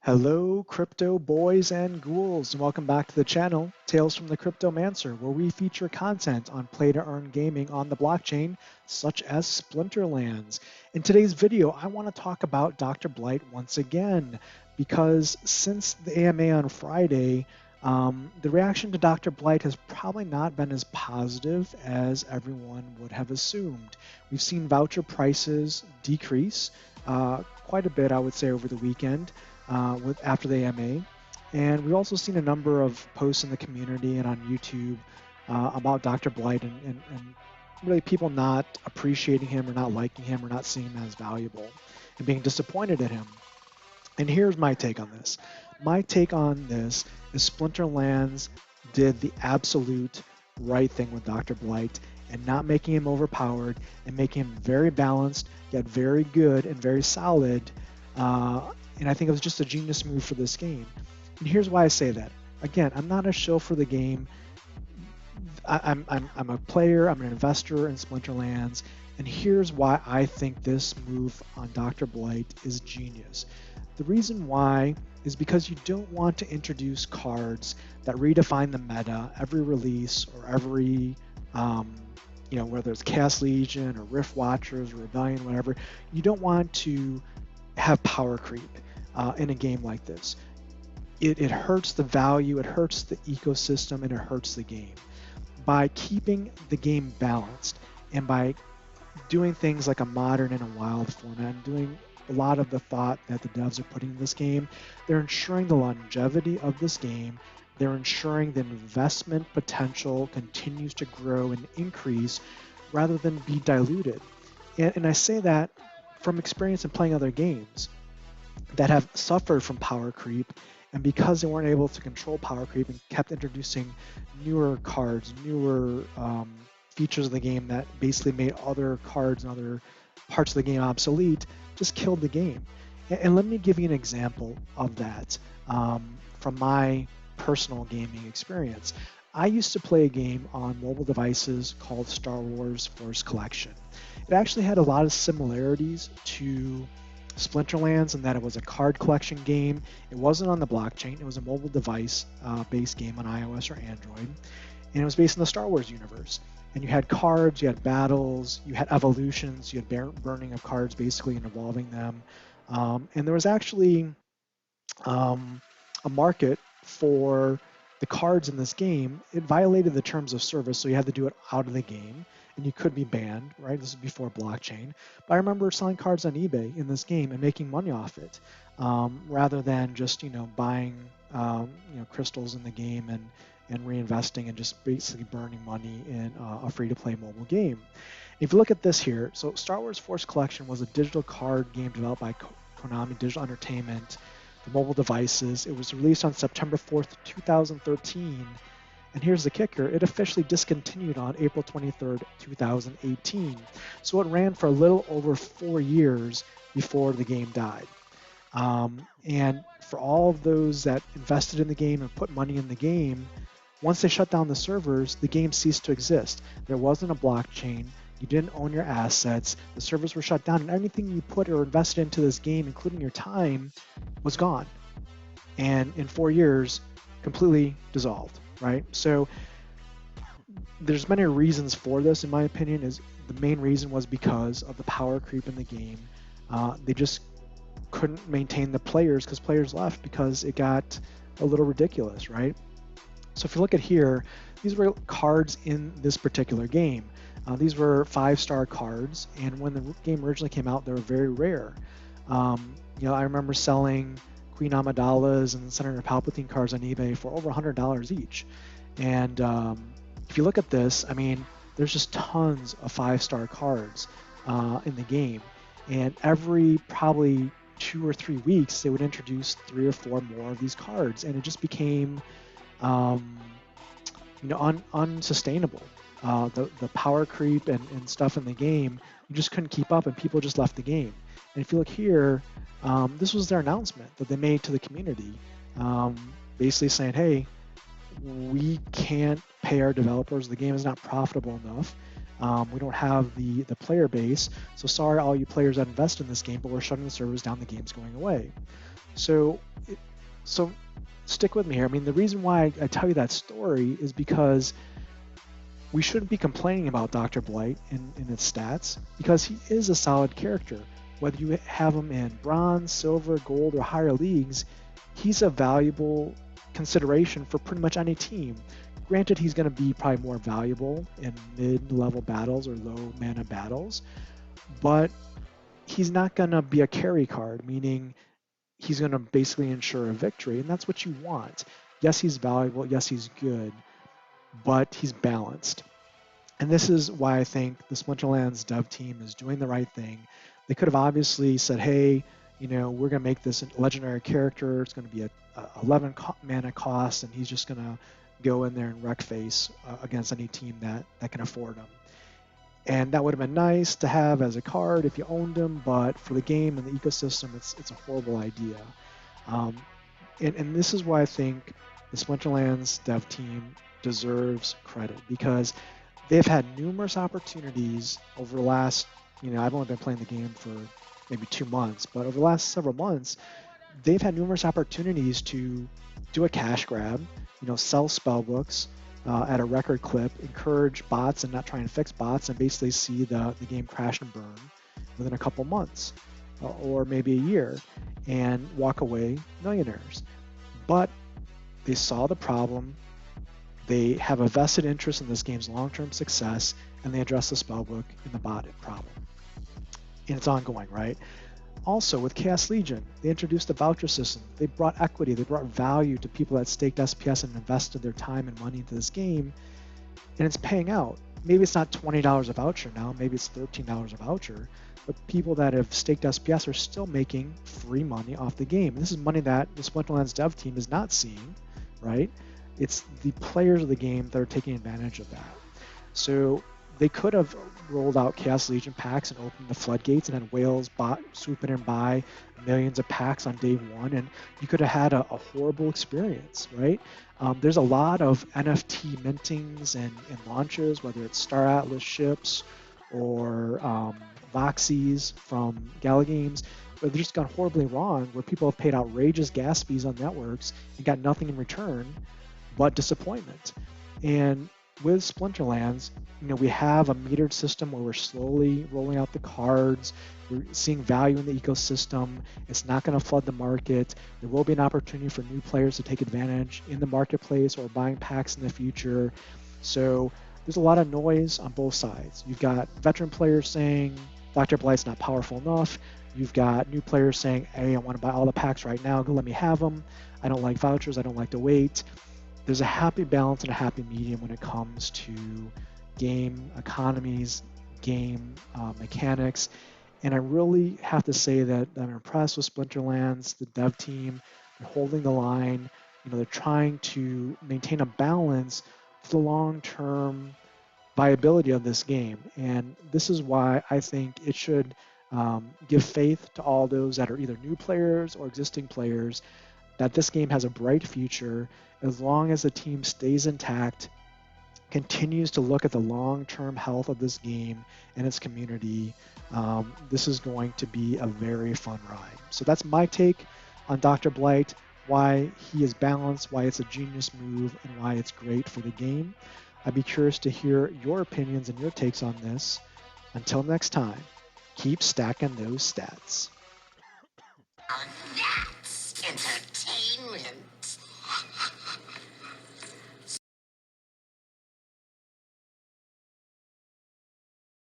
Hello, crypto boys and ghouls, and welcome back to the channel, Tales from the Cryptomancer, where we feature content on play-to-earn gaming on the blockchain, such as Splinterlands. In today's video, I want to talk about Dr. Blight once again, because since the AMA on Friday, the reaction to Dr. Blight has probably not been as positive as everyone would have assumed. We've seen voucher prices decrease quite a bit, I would say, over the weekend. After the AMA. And we've also seen a number of posts in the community and on YouTube about Dr. Blight and really people not appreciating him or not liking him or not seeing him as valuable and being disappointed in him. And here's my take on this. My take on this is Splinterlands did the absolute right thing with Dr. Blight and not making him overpowered and making him very balanced, yet very good and very solid. And I think it was just a genius move for this game. And here's why I say that. Again, I'm not a shill for the game. I'm a player, I'm an investor in Splinterlands, and here's why I think this move on Dr. Blight is genius. The reason why is because you don't want to introduce cards that redefine the meta every release or every, whether it's Chaos Legion or Rift Watchers or Rebellion, whatever. You don't want to have power creep in a game like this. It hurts the value, it hurts the ecosystem, and it hurts the game. By keeping the game balanced and by doing things like a modern and a wild format and doing a lot of the thought that the devs are putting in this game, they're ensuring the longevity of this game. They're ensuring the investment potential continues to grow and increase rather than be diluted. And I say that from experience in playing other games that have suffered from power creep, and because they weren't able to control power creep and kept introducing newer cards, newer features of the game that basically made other cards and other parts of the game obsolete, just killed the game. And let me give you an example of that from my personal gaming experience. I used to play a game on mobile devices called Star Wars Force Collection. It actually had a lot of similarities to Splinterlands in that it was a card collection game. It wasn't on the blockchain. It was a mobile device based game on iOS or Android. And it was based in the Star Wars universe. And you had cards, you had battles, you had evolutions, you had burning of cards basically and evolving them. And there was actually a market for the cards in this game. It violated the terms of service, so you had to do it out of the game. And you could be banned, right? This is before blockchain. But I remember selling cards on eBay in this game and making money off it, rather than just buying crystals in the game and reinvesting and just basically burning money in a free-to-play mobile game. If you look at this here, so Star Wars Force Collection was a digital card game developed by Konami Digital Entertainment for mobile devices. It was released on September 4th, 2013. And here's the kicker, it officially discontinued on April 23rd, 2018. So it ran for a little over 4 years before the game died. And for all of those that invested in the game and put money in the game, once they shut down the servers, the game ceased to exist. There wasn't a blockchain. You didn't own your assets. The servers were shut down, and anything you put or invested into this game, including your time, was gone. And in 4 years, completely dissolved. Right? So there's many reasons for this, in my opinion. Is the main reason was because of the power creep in the game. They just couldn't maintain the players because players left because it got a little ridiculous, right? So if you look at here, these were cards in this particular game. These were 5-star cards, and when the game originally came out, they were very rare. I remember selling Queen Amidala's and Senator Palpatine cards on eBay for over $100 each. And if you look at this, I mean, there's just tons of 5-star cards in the game. And every probably 2 or 3 weeks, they would introduce 3 or 4 more of these cards. And it just became, unsustainable. The power creep and stuff in the game, you just couldn't keep up and people just left the game. And if you look here, this was their announcement that they made to the community, basically saying, hey, we can't pay our developers. The game is not profitable enough. We don't have the player base. So sorry, all you players that invest in this game, but we're shutting the servers down. The game's going away. So, so stick with me here. I mean, the reason why I tell you that story is because we shouldn't be complaining about Dr. Blight in its stats because he is a solid character. Whether you have him in bronze, silver, gold, or higher leagues, he's a valuable consideration for pretty much any team. Granted, he's going to be probably more valuable in mid-level battles or low mana battles, but he's not going to be a carry card, meaning he's going to basically ensure a victory, and that's what you want. Yes, he's valuable. Yes, he's good, but he's balanced. And this is why I think the Splinterlands dev team is doing the right thing. They could have obviously said, hey, we're going to make this a legendary character. It's going to be a 11 mana cost, and he's just going to go in there and wreck face against any team that can afford him. And that would have been nice to have as a card if you owned him, but for the game and the ecosystem, it's a horrible idea. And this is why I think the Splinterlands dev team deserves credit, because they've had numerous opportunities over the last, I've only been playing the game for maybe 2 months, but over the last several months, they've had numerous opportunities to do a cash grab, sell spell books at a record clip, encourage bots and not try and fix bots, and basically see the game crash and burn within a couple months or maybe a year and walk away millionaires. But they saw the problem. They have a vested interest in this game's long-term success, and they address the spellbook and the bot problem. And it's ongoing, right? Also, with Chaos Legion, they introduced a voucher system. They brought equity, they brought value to people that staked SPS and invested their time and money into this game, and it's paying out. Maybe it's not $20 a voucher now, maybe it's $13 a voucher, but people that have staked SPS are still making free money off the game. And this is money that the Splinterlands dev team is not seeing, right? It's the players of the game that are taking advantage of that. So they could have rolled out Chaos Legion packs and opened the floodgates and had whales swoop in and buy millions of packs on day one, and you could have had a horrible experience, right? There's a lot of NFT mintings and launches, whether it's Star Atlas ships or Voxies from Gala Games, but they've just gone horribly wrong, where people have paid outrageous gas fees on networks and got nothing in return but disappointment. And with Splinterlands, we have a metered system where we're slowly rolling out the cards. We're seeing value in the ecosystem. It's not going to flood the market. There will be an opportunity for new players to take advantage in the marketplace or buying packs in the future. So there's a lot of noise on both sides. You've got veteran players saying Dr. Blight's not powerful enough. You've got new players saying, hey, I want to buy all the packs right now. Go let me have them. I don't like vouchers. I don't like to wait. There's a happy balance and a happy medium when it comes to game economies, game mechanics. And I really have to say that I'm impressed with Splinterlands, the dev team. They're holding the line. They're trying to maintain a balance for the long-term viability of this game. And this is why I think it should give faith to all those that are either new players or existing players that this game has a bright future as long as the team stays intact, continues to look at the long-term health of this game and its community. This is going to be a very fun ride. So that's my take on Dr. Blight, why he is balanced, why it's a genius move, and why it's great for the game. I'd be curious to hear your opinions and your takes on this. Until next time, keep stacking those stats. That's entertainment.